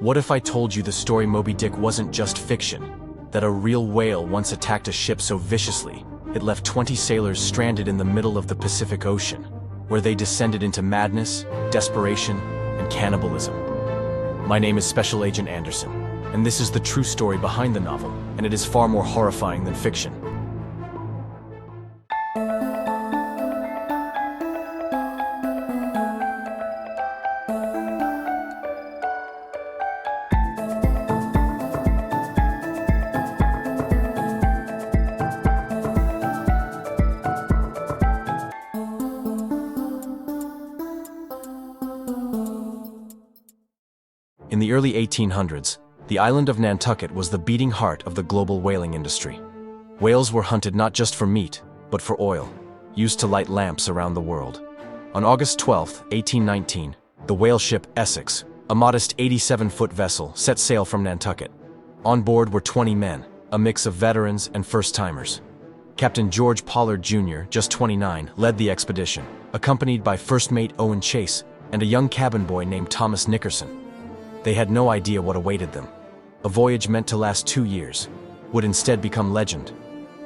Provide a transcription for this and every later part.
What if I told you the story Moby-Dick wasn't just fiction? That a real whale once attacked a ship so viciously, it left 20 sailors stranded in the middle of the Pacific Ocean, where they descended into madness, desperation, and cannibalism. My name is Special Agent Anderson, and this is the true story behind the novel, and it is far more horrifying than fiction. In the early 1800s, the island of Nantucket was the beating heart of the global whaling industry. Whales were hunted not just for meat, but for oil, used to light lamps around the world. On August 12, 1819, the whaleship Essex, a modest 87-foot vessel, set sail from Nantucket. On board were 20 men, a mix of veterans and first-timers. Captain George Pollard Jr., just 29, led the expedition, accompanied by First Mate Owen Chase and a young cabin boy named Thomas Nickerson. They had no idea what awaited them. A voyage meant to last 2 years would instead become legend.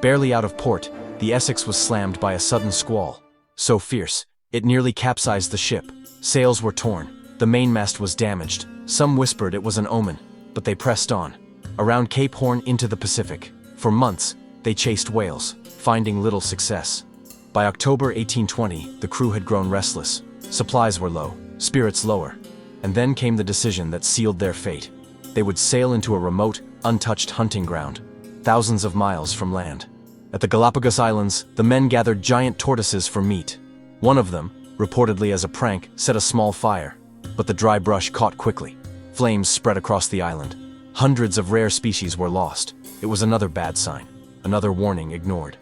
Barely out of port, the Essex was slammed by a sudden squall. So fierce, it nearly capsized the ship. Sails were torn. The mainmast was damaged. Some whispered it was an omen, but they pressed on. Around Cape Horn into the Pacific. For months, they chased whales, finding little success. By October 1820, the crew had grown restless. Supplies were low, spirits lower. And then came the decision that sealed their fate. They would sail into a remote, untouched hunting ground, thousands of miles from land. At the Galápagos Islands, the men gathered giant tortoises for meat. One of them, reportedly as a prank, set a small fire, but the dry brush caught quickly. Flames spread across the island. Hundreds of rare species were lost. It was another bad sign, another warning ignored.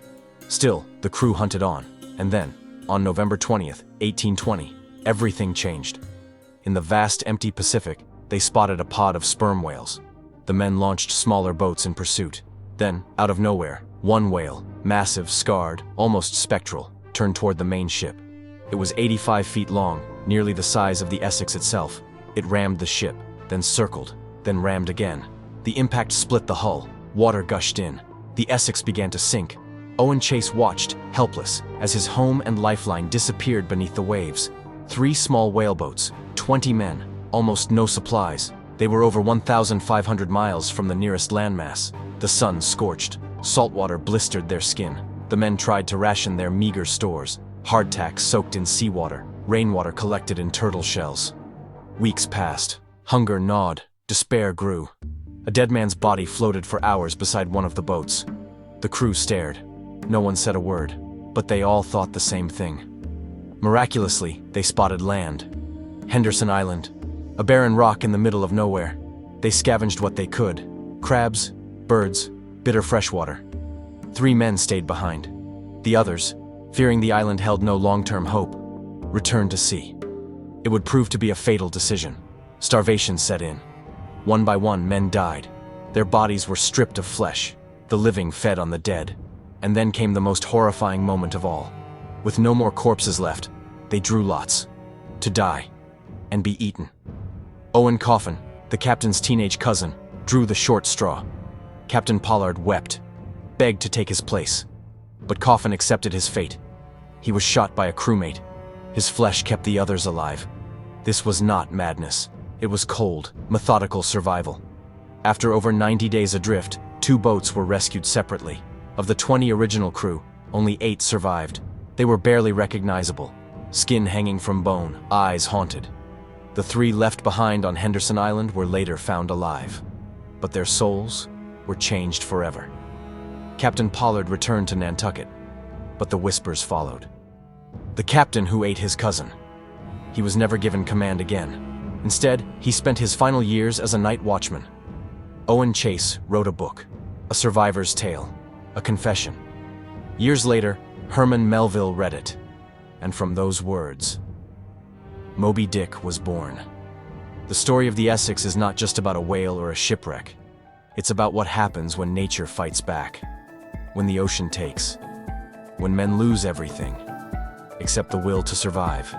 Still, the crew hunted on, and then, on November 20th, 1820, everything changed. In the vast, empty Pacific, they spotted a pod of sperm whales. The men launched smaller boats in pursuit. Then, out of nowhere, one whale, massive, scarred, almost spectral, turned toward the main ship. It was 85 feet long, nearly the size of the Essex itself. It rammed the ship, then circled, then rammed again. The impact split the hull. Water gushed in. The Essex began to sink. Owen Chase watched, helpless, as his home and lifeline disappeared beneath the waves. 3 small whaleboats, 20 men, almost no supplies. They were over 1,500 miles from the nearest landmass. The sun scorched. Saltwater blistered their skin. The men tried to ration their meager stores. Hardtack soaked in seawater. Rainwater collected in turtle shells. Weeks passed. Hunger gnawed. Despair grew. A dead man's body floated for hours beside one of the boats. The crew stared. No one said a word, but they all thought the same thing. Miraculously, they spotted land. Henderson Island, a barren rock in the middle of nowhere. They scavenged what they could: crabs, birds, bitter freshwater. 3 men stayed behind. The others, fearing the island held no long-term hope, returned to sea. It would prove to be a fatal decision. Starvation set in. One by one, men died. Their bodies were stripped of flesh. The living fed on the dead. And then came the most horrifying moment of all. With no more corpses left, they drew lots. To die. And be eaten. Owen Coffin, the captain's teenage cousin, drew the short straw. Captain Pollard wept, begged to take his place. But Coffin accepted his fate. He was shot by a crewmate. His flesh kept the others alive. This was not madness. It was cold, methodical survival. After over 90 days adrift, 2 boats were rescued separately. Of the 20 original crew, only 8 survived. They were barely recognizable. Skin hanging from bone, eyes haunted. The 3 left behind on Henderson Island were later found alive. But their souls were changed forever. Captain Pollard returned to Nantucket, but the whispers followed. The captain who ate his cousin. He was never given command again. Instead, he spent his final years as a night watchman. Owen Chase wrote a book, a survivor's tale, a confession. Years later, Herman Melville read it, and from those words, Moby-Dick was born. The story of the Essex is not just about a whale or a shipwreck. It's about what happens when nature fights back, when the ocean takes, when men lose everything, except the will to survive.